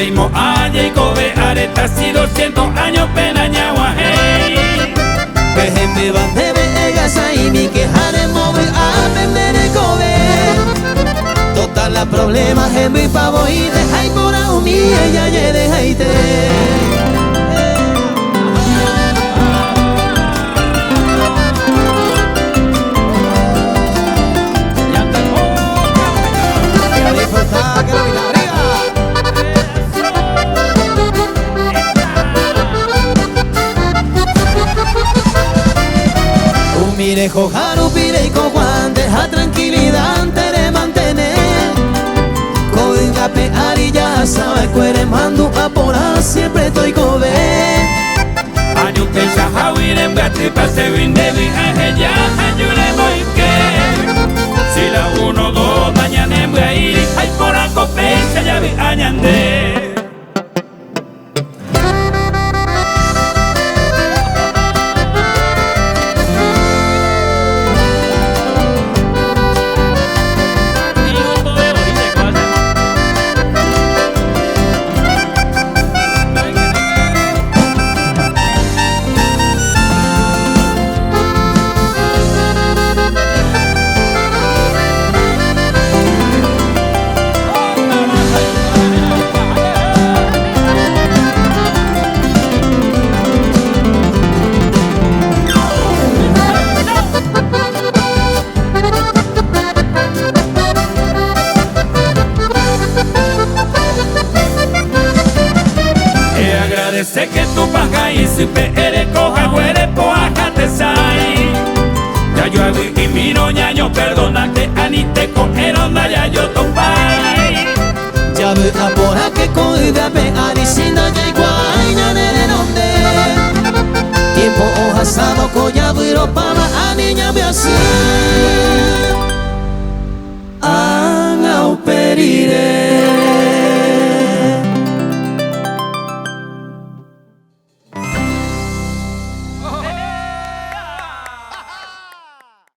Seimo aña y kobe areta si 200 años penañagua hey. Peje me van bebe egasa y mi quejare móvil a vender kobe. Total la problema es mi pavo y deja y por a un ella ya deja y te. Mire jojaru pire y cojuan, deja tranquilidad antes de mantener. Coinga peari ya sabe cuere mando a por siempre estoy cobe. Año que ya jawirem gati pase windevi ajeya ayure voy que. Si la 1 2 mañana en brairi ay por a copecha ya vi añande. Sé que tu paga y si eres coja huere poaja te sai. Ya yo hago y miro ñaño perdona que anite cogieron ya yo topai. Ya ve a por a que coida pe arisinda ya igual na de donde. Tiempo hoja sado coya viro para a niña me así.